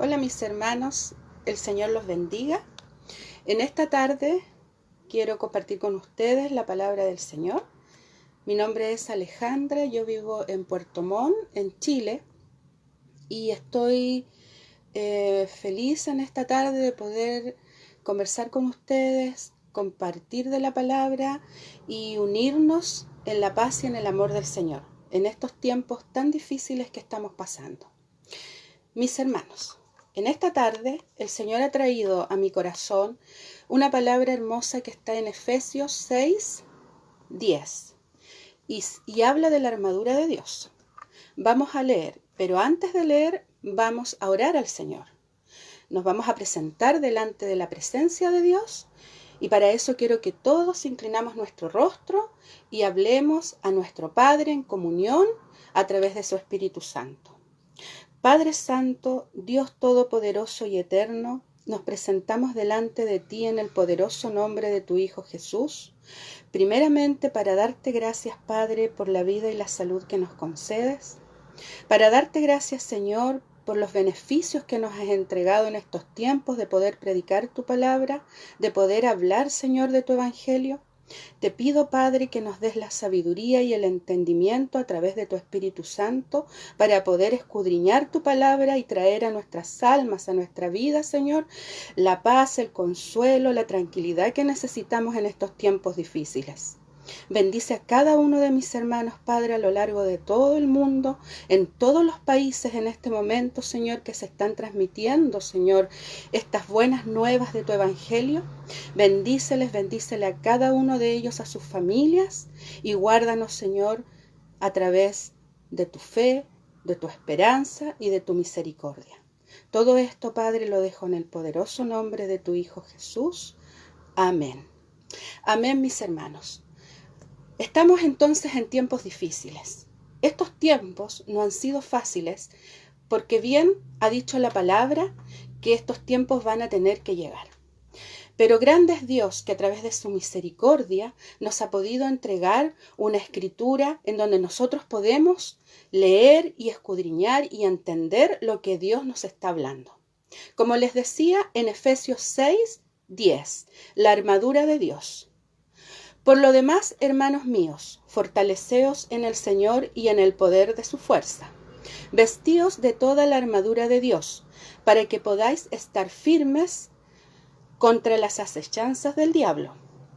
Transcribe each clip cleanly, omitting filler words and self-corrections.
Hola mis hermanos, el Señor los bendiga. En esta tarde quiero compartir con ustedes la palabra del Señor. Mi nombre es Alejandra, yo vivo en Puerto Montt, en Chile, y estoy feliz en esta tarde de poder conversar con ustedes, compartir de la palabra y unirnos en la paz y en el amor del Señor, en estos tiempos tan difíciles que estamos pasando. Mis hermanos, en esta tarde el Señor ha traído a mi corazón una palabra hermosa que está en Efesios 6:10 y habla de la armadura de Dios. Vamos a leer, pero antes de leer vamos a orar al Señor. Nos vamos a presentar delante de la presencia de Dios y para eso quiero que todos inclinamos nuestro rostro y hablemos a nuestro Padre en comunión a través de su Espíritu Santo. Padre Santo, Dios Todopoderoso y Eterno, nos presentamos delante de ti en el poderoso nombre de tu Hijo Jesús, primeramente para darte gracias, Padre, por la vida y la salud que nos concedes, para darte gracias, Señor, por los beneficios que nos has entregado en estos tiempos de poder predicar tu palabra, de poder hablar, Señor, de tu evangelio. Te pido, Padre, que nos des la sabiduría y el entendimiento a través de tu Espíritu Santo para poder escudriñar tu palabra y traer a nuestras almas, a nuestra vida, Señor, la paz, el consuelo, la tranquilidad que necesitamos en estos tiempos difíciles. Bendice a cada uno de mis hermanos, Padre, a lo largo de todo el mundo, en todos los países en este momento, Señor, que se están transmitiendo, Señor, estas buenas nuevas de tu evangelio. Bendíceles a cada uno de ellos, a sus familias, y guárdanos, Señor, a través de tu fe, de tu esperanza y de tu misericordia. Todo esto, Padre, lo dejo en el poderoso nombre de tu Hijo Jesús. Amén. Amén, mis hermanos. Estamos entonces en tiempos difíciles. Estos tiempos no han sido fáciles porque bien ha dicho la palabra que estos tiempos van a tener que llegar. Pero grande es Dios que a través de su misericordia nos ha podido entregar una escritura en donde nosotros podemos leer y escudriñar y entender lo que Dios nos está hablando. Como les decía en Efesios 6:10, la armadura de Dios. Por lo demás, hermanos míos, fortaleceos en el Señor y en el poder de su fuerza. Vestíos de toda la armadura de Dios, para que podáis estar firmes contra las asechanzas del diablo.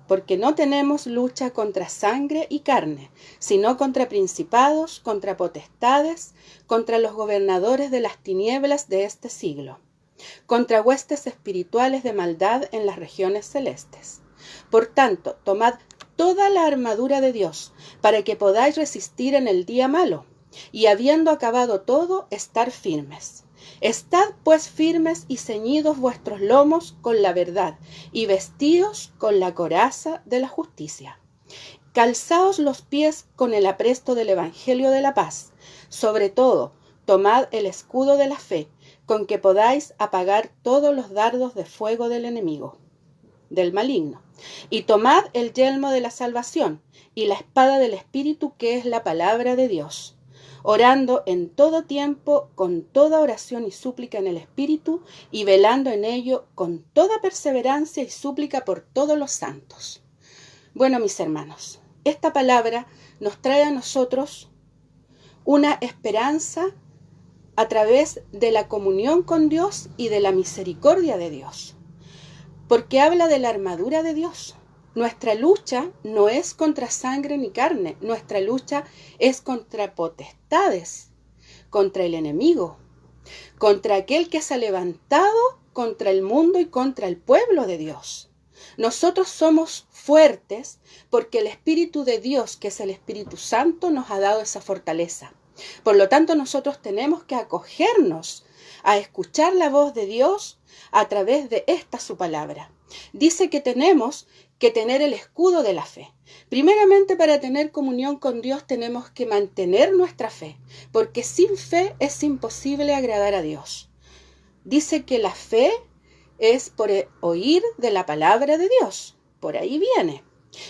Porque no tenemos lucha contra sangre y carne, sino contra principados, contra potestades, contra los gobernadores de las tinieblas de este siglo, contra huestes espirituales de maldad en las regiones celestes. Por tanto, tomad toda la armadura de Dios, para que podáis resistir en el día malo, y habiendo acabado todo, estar firmes. Estad pues firmes y ceñidos vuestros lomos con la verdad, y vestíos con la coraza de la justicia. Calzaos los pies con el apresto del Evangelio de la paz. Sobre todo, tomad el escudo de la fe, con que podáis apagar todos los dardos de fuego del enemigo, del maligno. Y tomad el yelmo de la salvación y la espada del Espíritu, que es la palabra de Dios, orando en todo tiempo con toda oración y súplica en el Espíritu, y velando en ello con toda perseverancia y súplica por todos los santos. Bueno, mis hermanos, esta palabra nos trae a nosotros una esperanza a través de la comunión con Dios y de la misericordia de Dios, porque habla de la armadura de Dios. Nuestra lucha no es contra sangre ni carne, nuestra lucha es contra potestades, contra el enemigo, contra aquel que se ha levantado contra el mundo y contra el pueblo de Dios. Nosotros somos fuertes porque el Espíritu de Dios, que es el Espíritu Santo, nos ha dado esa fortaleza. Por lo tanto, nosotros tenemos que acogernos a escuchar la voz de Dios a través de esta su palabra. Dice que tenemos que tener el escudo de la fe. Primeramente, para tener comunión con Dios tenemos que mantener nuestra fe, porque sin fe es imposible agradar a Dios. Dice que la fe es por oír de la palabra de Dios. Por ahí viene.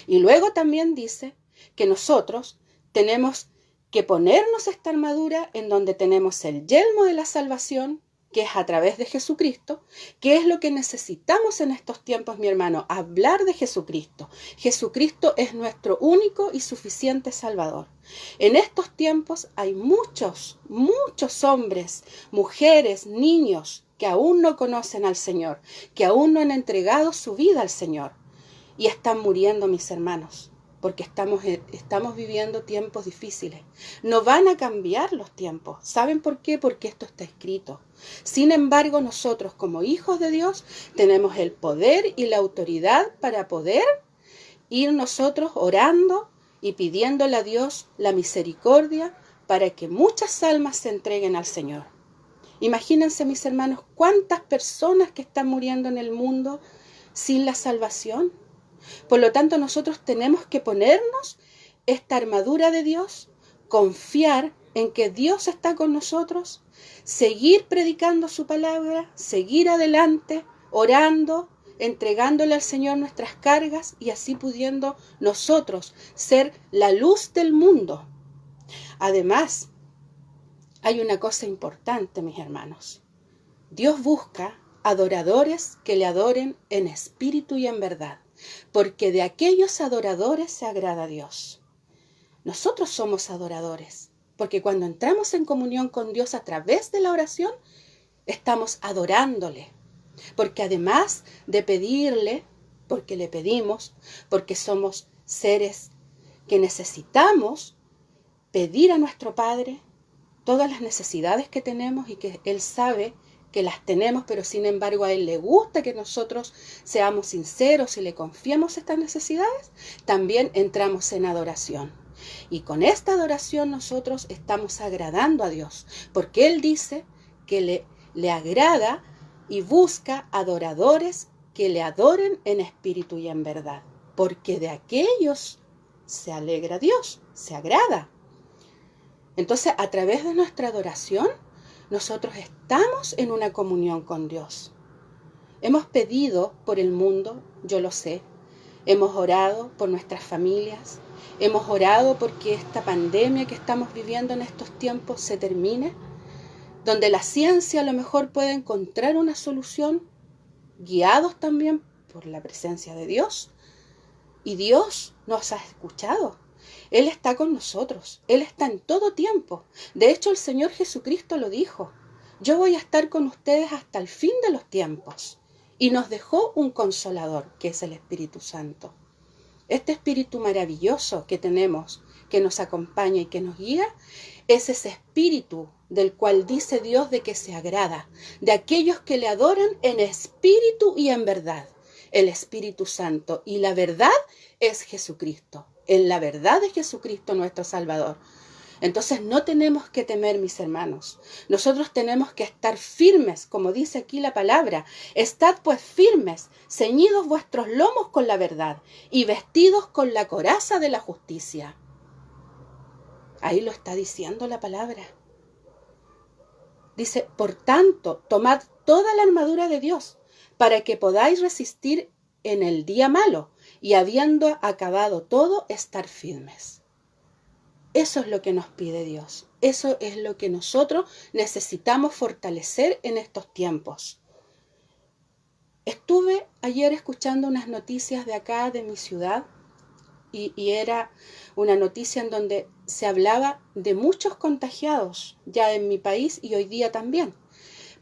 Y luego también dice que nosotros tenemos que ponernos esta armadura en donde tenemos el yelmo de la salvación, que es a través de Jesucristo. ¿Qué es lo que necesitamos en estos tiempos, mi hermano? Hablar de Jesucristo. Jesucristo es nuestro único y suficiente Salvador. En estos tiempos hay muchos hombres, mujeres, niños que aún no conocen al Señor, que aún no han entregado su vida al Señor y están muriendo, mis hermanos, porque estamos viviendo tiempos difíciles. No van a cambiar los tiempos. ¿Saben por qué? Porque esto está escrito. Sin embargo, nosotros como hijos de Dios tenemos el poder y la autoridad para poder ir nosotros orando y pidiéndole a Dios la misericordia para que muchas almas se entreguen al Señor. Imagínense, mis hermanos, cuántas personas que están muriendo en el mundo sin la salvación. Por lo tanto, nosotros tenemos que ponernos esta armadura de Dios, confiar en que Dios está con nosotros, seguir predicando su palabra, seguir adelante, orando, entregándole al Señor nuestras cargas y así pudiendo nosotros ser la luz del mundo. Además, hay una cosa importante, mis hermanos. Dios busca adoradores que le adoren en espíritu y en verdad, porque de aquellos adoradores se agrada a Dios. Nosotros somos adoradores, porque cuando entramos en comunión con Dios a través de la oración, estamos adorándole. Porque además de pedirle, porque le pedimos, porque somos seres que necesitamos pedir a nuestro Padre todas las necesidades que tenemos y que Él sabe que las tenemos, pero sin embargo a Él le gusta que nosotros seamos sinceros y le confiemos estas necesidades, también entramos en adoración. Y con esta adoración nosotros estamos agradando a Dios, porque Él dice que le agrada y busca adoradores que le adoren en espíritu y en verdad, porque de aquellos se alegra Dios, se agrada. Entonces, a través de nuestra adoración, nosotros estamos en una comunión con Dios. Hemos pedido por el mundo, yo lo sé. Hemos orado por nuestras familias. Hemos orado porque esta pandemia que estamos viviendo en estos tiempos se termine, donde la ciencia a lo mejor puede encontrar una solución, guiados también por la presencia de Dios. Y Dios nos ha escuchado. Él está con nosotros. Él está en todo tiempo. De hecho, el Señor Jesucristo lo dijo. Yo voy a estar con ustedes hasta el fin de los tiempos. Y nos dejó un consolador, que es el Espíritu Santo. Este Espíritu maravilloso que tenemos, que nos acompaña y que nos guía, es ese Espíritu del cual dice Dios de que se agrada, de aquellos que le adoran en espíritu y en verdad. El Espíritu Santo. Y la verdad es Jesucristo. En la verdad es Jesucristo nuestro Salvador. Entonces no tenemos que temer, mis hermanos. Nosotros tenemos que estar firmes, como dice aquí la palabra. Estad pues firmes, ceñidos vuestros lomos con la verdad y vestidos con la coraza de la justicia. Ahí lo está diciendo la palabra. Dice, por tanto, tomad toda la armadura de Dios, para que podáis resistir en el día malo, y habiendo acabado todo, estar firmes. Eso es lo que nos pide Dios. Eso es lo que nosotros necesitamos fortalecer en estos tiempos. Estuve ayer escuchando unas noticias de acá, de mi ciudad, y era una noticia en donde se hablaba de muchos contagiados ya en mi país y hoy día también.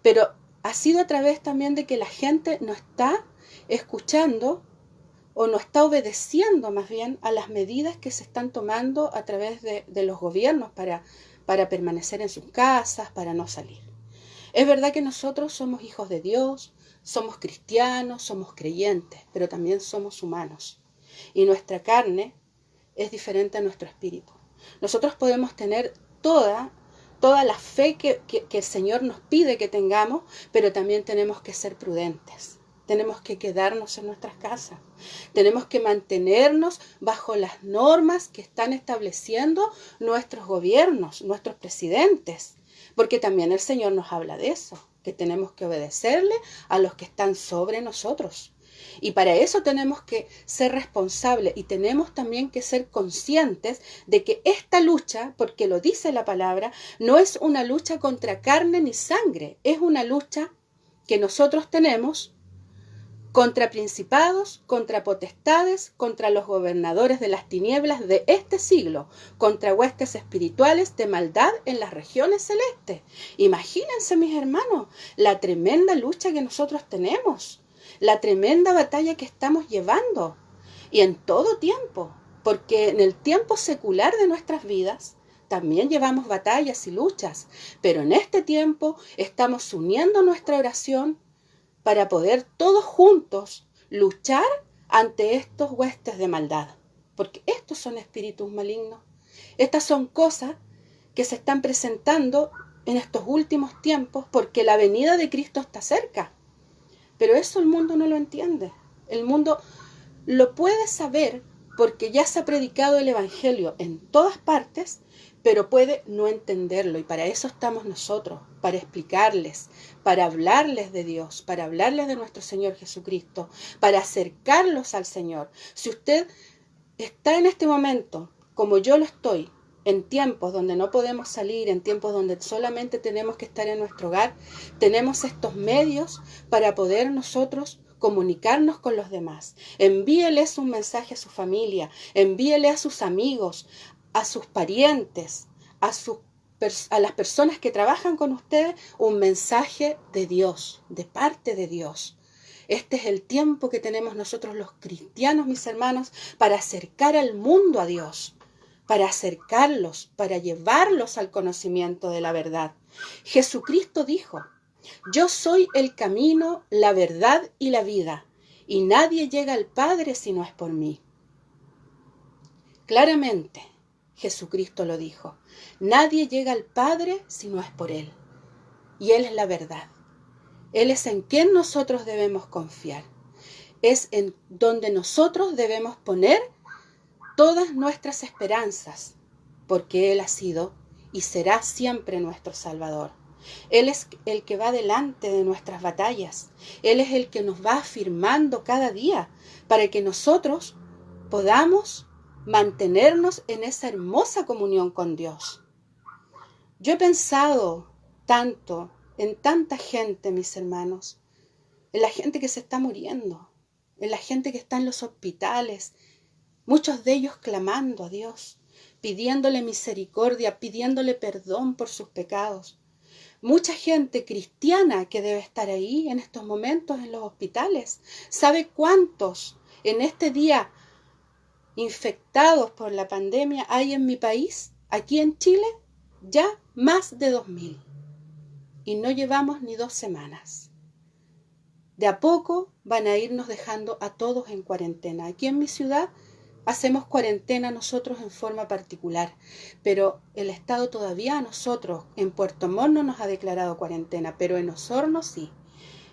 Pero ha sido a través también de que la gente no está escuchando o no está obedeciendo más bien a las medidas que se están tomando a través de los gobiernos para permanecer en sus casas, para no salir. Es verdad que nosotros somos hijos de Dios, somos cristianos, somos creyentes, pero también somos humanos. Y nuestra carne es diferente a nuestro espíritu. Nosotros podemos tener toda la fe que el Señor nos pide que tengamos, pero también tenemos que ser prudentes. Tenemos que quedarnos en nuestras casas. Tenemos que mantenernos bajo las normas que están estableciendo nuestros gobiernos, nuestros presidentes. Porque también el Señor nos habla de eso, que tenemos que obedecerle a los que están sobre nosotros. Y para eso tenemos que ser responsables y tenemos también que ser conscientes de que esta lucha, porque lo dice la palabra, no es una lucha contra carne ni sangre, es una lucha que nosotros tenemos contra principados, contra potestades, contra los gobernadores de las tinieblas de este siglo, contra huestes espirituales de maldad en las regiones celestes. Imagínense, mis hermanos, la tremenda lucha que nosotros tenemos, la tremenda batalla que estamos llevando, y en todo tiempo, porque en el tiempo secular de nuestras vidas también llevamos batallas y luchas, pero en este tiempo estamos uniendo nuestra oración para poder todos juntos luchar ante estos huestes de maldad. Porque estos son espíritus malignos. Estas son cosas que se están presentando en estos últimos tiempos porque la venida de Cristo está cerca. Pero eso el mundo no lo entiende. El mundo lo puede saber porque ya se ha predicado el Evangelio en todas partes, pero puede no entenderlo, y para eso estamos nosotros, para explicarles, para hablarles de Dios, para hablarles de nuestro Señor Jesucristo, para acercarlos al Señor. Si usted está en este momento, como yo lo estoy, en tiempos donde no podemos salir, en tiempos donde solamente tenemos que estar en nuestro hogar, tenemos estos medios para poder nosotros comunicarnos con los demás. Envíeles un mensaje a su familia, envíele a sus amigos, a sus parientes, a las personas que trabajan con ustedes, un mensaje de Dios, de parte de Dios. Este es el tiempo que tenemos nosotros los cristianos, mis hermanos, para acercar al mundo a Dios, para acercarlos, para llevarlos al conocimiento de la verdad. Jesucristo dijo: yo soy el camino, la verdad y la vida, y nadie llega al Padre si no es por mí. Claramente, Jesucristo lo dijo. Nadie llega al Padre si no es por Él. Y Él es la verdad. Él es en quien nosotros debemos confiar. Es en donde nosotros debemos poner todas nuestras esperanzas, porque Él ha sido y será siempre nuestro Salvador. Él es el que va delante de nuestras batallas. Él es el que nos va afirmando cada día para que nosotros podamos mantenernos en esa hermosa comunión con Dios. Yo he pensado tanto en tanta gente, mis hermanos, en la gente que se está muriendo, en la gente que está en los hospitales, muchos de ellos clamando a Dios, pidiéndole misericordia, pidiéndole perdón por sus pecados. Mucha gente cristiana que debe estar ahí en estos momentos en los hospitales. ¿Sabe cuántos en este día infectados por la pandemia hay en mi país? Aquí en Chile, ya más de 2000. Y no llevamos ni 2 semanas. De a poco van a irnos dejando a todos en cuarentena. Aquí en mi ciudad hacemos cuarentena nosotros en forma particular, pero el Estado todavía a nosotros, en Puerto Montt no nos ha declarado cuarentena, pero en Osorno sí,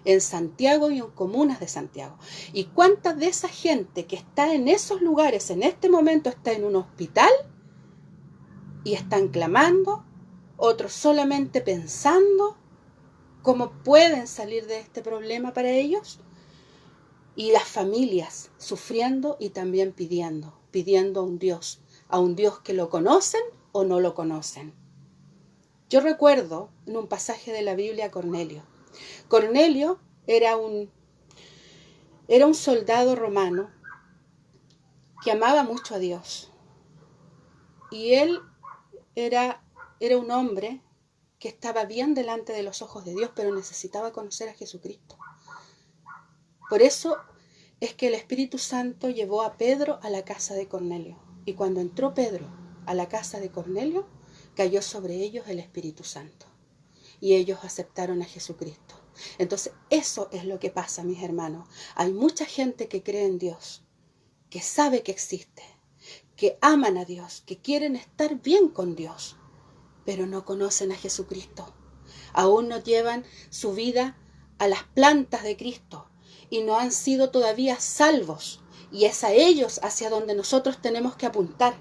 en Santiago y en comunas de Santiago. ¿Y cuánta de esa gente que está en esos lugares en este momento está en un hospital y están clamando, otros solamente pensando cómo pueden salir de este problema para ellos? Y las familias sufriendo y también pidiendo a un Dios que lo conocen o no lo conocen. Yo recuerdo en un pasaje de la Biblia a Cornelio. Cornelio era un soldado romano que amaba mucho a Dios. Y él era un hombre que estaba bien delante de los ojos de Dios, pero necesitaba conocer a Jesucristo. Por eso es que el Espíritu Santo llevó a Pedro a la casa de Cornelio. Y cuando entró Pedro a la casa de Cornelio, cayó sobre ellos el Espíritu Santo. Y ellos aceptaron a Jesucristo. Entonces, eso es lo que pasa, mis hermanos. Hay mucha gente que cree en Dios, que sabe que existe, que aman a Dios, que quieren estar bien con Dios, pero no conocen a Jesucristo. Aún no llevan su vida a las plantas de Cristo y no han sido todavía salvos. Y es a ellos hacia donde nosotros tenemos que apuntar.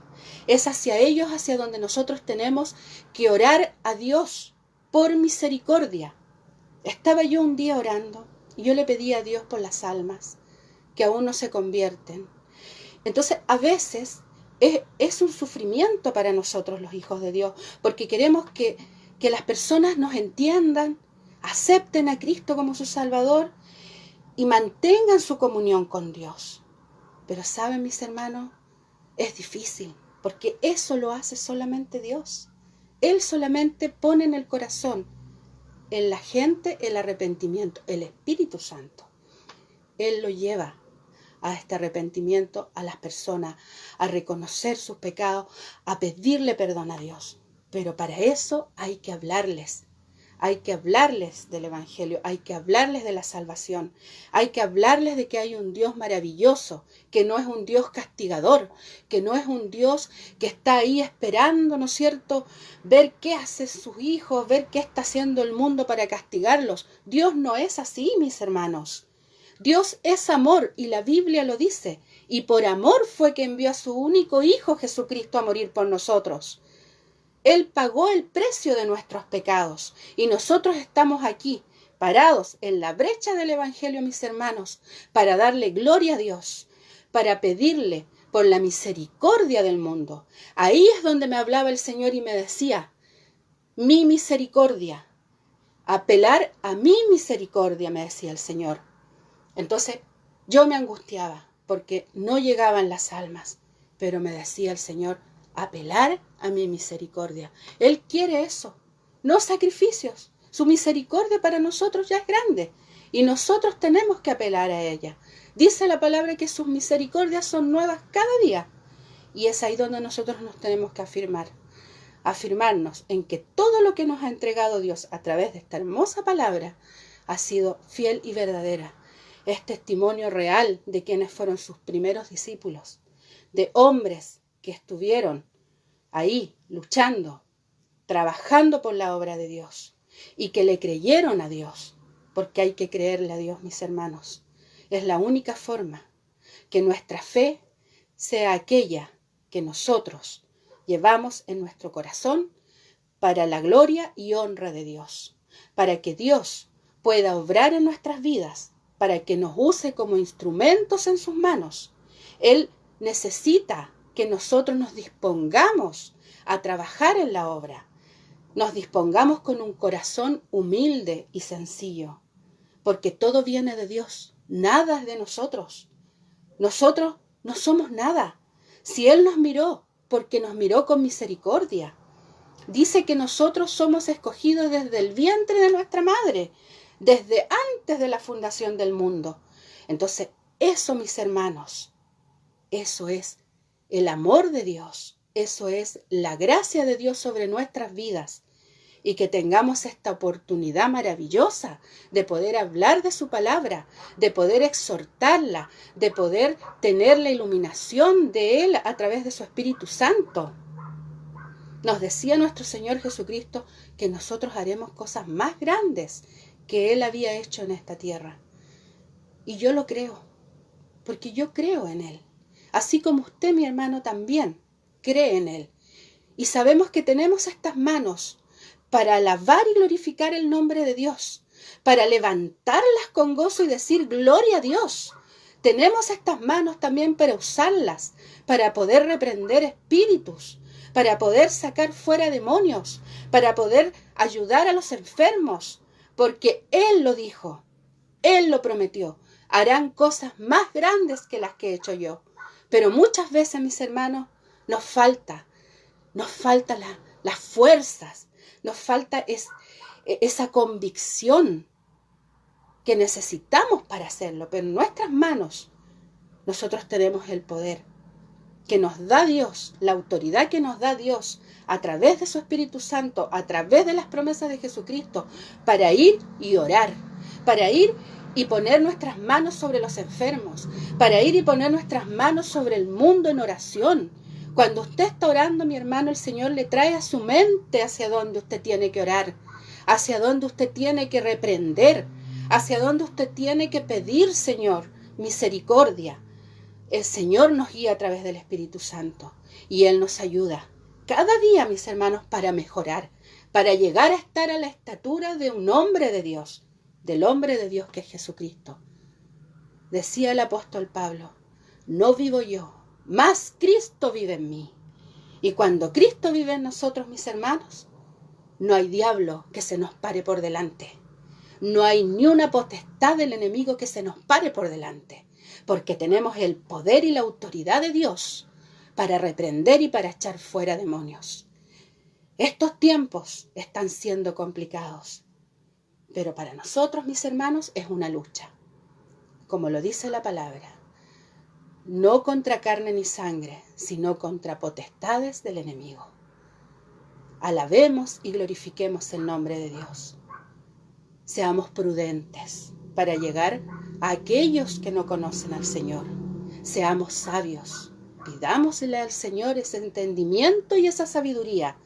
Es hacia ellos hacia donde nosotros tenemos que orar a Dios por misericordia. Estaba yo un día orando y yo le pedí a Dios por las almas. que aún no se convierten. Entonces, a veces es un sufrimiento para nosotros los hijos de Dios, porque queremos que las personas nos entiendan, acepten a Cristo como su Salvador y mantengan su comunión con Dios. Pero saben, mis hermanos, es difícil, porque eso lo hace solamente Dios. Él solamente pone en el corazón, en la gente, el arrepentimiento, el Espíritu Santo. Él lo lleva a este arrepentimiento a las personas, a reconocer sus pecados, a pedirle perdón a Dios. Pero para eso hay que hablarles del Evangelio, hay que hablarles de la salvación, hay que hablarles de que hay un Dios maravilloso, que no es un Dios castigador, que no es un Dios que está ahí esperando, ¿no es cierto?, ver qué hacen sus hijos, ver qué está haciendo el mundo para castigarlos. Dios no es así, mis hermanos. Dios es amor y la Biblia lo dice, y por amor fue que envió a su único Hijo Jesucristo a morir por nosotros. Él pagó el precio de nuestros pecados y nosotros estamos aquí, parados en la brecha del Evangelio, mis hermanos, para darle gloria a Dios, para pedirle por la misericordia del mundo. Ahí es donde me hablaba el Señor y me decía, mi misericordia, apelar a mi misericordia, me decía el Señor. Entonces yo me angustiaba porque no llegaban las almas, pero me decía el Señor, apelar a mi misericordia. Él quiere eso, no sacrificios. Su misericordia para nosotros ya es grande y nosotros tenemos que apelar a ella. Dice la palabra que sus misericordias son nuevas cada día y es ahí donde nosotros nos tenemos que afirmarnos en que todo lo que nos ha entregado Dios a través de esta hermosa palabra ha sido fiel y verdadera. Es testimonio real de quienes fueron sus primeros discípulos, de hombres que estuvieron ahí luchando, trabajando por la obra de Dios y que le creyeron a Dios, porque hay que creerle a Dios, mis hermanos. Es la única forma que nuestra fe sea aquella que nosotros llevamos en nuestro corazón para la gloria y honra de Dios, para que Dios pueda obrar en nuestras vidas, para que nos use como instrumentos en sus manos. Él necesita que nosotros nos dispongamos a trabajar en la obra, nos dispongamos con un corazón humilde y sencillo, porque todo viene de Dios, nada es de nosotros. Nosotros no somos nada. Si Él nos miró, porque nos miró con misericordia. Dice que nosotros somos escogidos desde el vientre de nuestra madre, desde antes de la fundación del mundo. Entonces, eso, mis hermanos, eso es el amor de Dios, eso es la gracia de Dios sobre nuestras vidas. Y que tengamos esta oportunidad maravillosa de poder hablar de su palabra, de poder exhortarla, de poder tener la iluminación de Él a través de su Espíritu Santo. Nos decía nuestro Señor Jesucristo que nosotros haremos cosas más grandes que Él había hecho en esta tierra. Y yo lo creo, porque yo creo en Él. Así como usted, mi hermano, también cree en Él. Y sabemos que tenemos estas manos para alabar y glorificar el nombre de Dios, para levantarlas con gozo y decir gloria a Dios. Tenemos estas manos también para usarlas, para poder reprender espíritus, para poder sacar fuera demonios, para poder ayudar a los enfermos, porque Él lo dijo, Él lo prometió. Harán cosas más grandes que las que he hecho yo. Pero muchas veces, mis hermanos, nos falta las fuerzas, nos falta esa convicción que necesitamos para hacerlo. Pero en nuestras manos nosotros tenemos el poder que nos da Dios, la autoridad que nos da Dios a través de su Espíritu Santo, a través de las promesas de Jesucristo, para ir y orar, para ir y poner nuestras manos sobre los enfermos, para ir y poner nuestras manos sobre el mundo en oración. Cuando usted está orando, mi hermano, el Señor le trae a su mente hacia dónde usted tiene que orar, hacia dónde usted tiene que reprender, hacia dónde usted tiene que pedir, Señor, misericordia. El Señor nos guía a través del Espíritu Santo y Él nos ayuda cada día, mis hermanos, para mejorar, para llegar a estar a la estatura de un hombre de Dios, del hombre de Dios que es Jesucristo. Decía el apóstol Pablo, no vivo yo, mas Cristo vive en mí. Y cuando Cristo vive en nosotros, mis hermanos, no hay diablo que se nos pare por delante. No hay ni una potestad del enemigo que se nos pare por delante, porque tenemos el poder y la autoridad de Dios para reprender y para echar fuera demonios. Estos tiempos están siendo complicados, pero para nosotros, mis hermanos, es una lucha. Como lo dice la palabra, no contra carne ni sangre, sino contra potestades del enemigo. Alabemos y glorifiquemos el nombre de Dios. Seamos prudentes para llegar a aquellos que no conocen al Señor. Seamos sabios. Pidámosle al Señor ese entendimiento y esa sabiduría.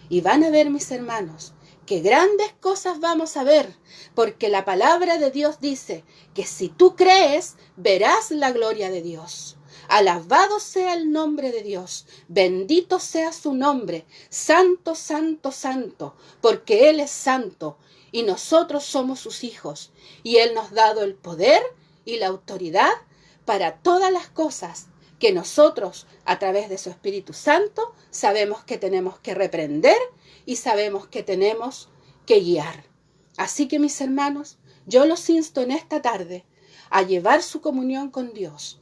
Y van a ver, mis hermanos, que grandes cosas vamos a ver, porque la palabra de Dios dice que si tú crees, verás la gloria de Dios. Alabado sea el nombre de Dios, bendito sea su nombre, santo, santo, santo, porque Él es santo y nosotros somos sus hijos, y Él nos ha dado el poder y la autoridad para todas las cosas que nosotros, a través de su Espíritu Santo, sabemos que tenemos que reprender y sabemos que tenemos que guiar. Así que, mis hermanos, yo los insto en esta tarde a llevar su comunión con Dios,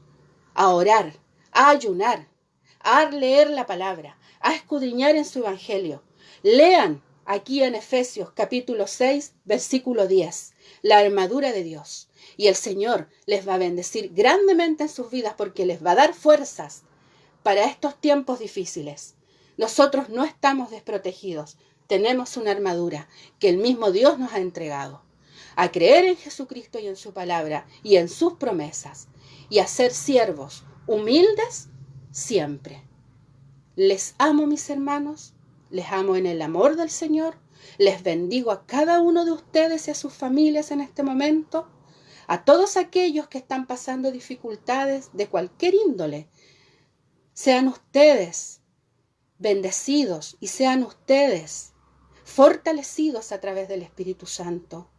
a orar, a ayunar, a leer la palabra, a escudriñar en su evangelio. Lean aquí en Efesios capítulo 6, versículo 10, la armadura de Dios. Y el Señor les va a bendecir grandemente en sus vidas porque les va a dar fuerzas para estos tiempos difíciles. Nosotros no estamos desprotegidos. Tenemos una armadura que el mismo Dios nos ha entregado. A creer en Jesucristo y en su palabra y en sus promesas. Y a ser siervos humildes siempre. Les amo, mis hermanos. Les amo en el amor del Señor. Les bendigo a cada uno de ustedes y a sus familias en este momento. A todos aquellos que están pasando dificultades de cualquier índole. Sean ustedes bendecidos y sean ustedes fortalecidos a través del Espíritu Santo.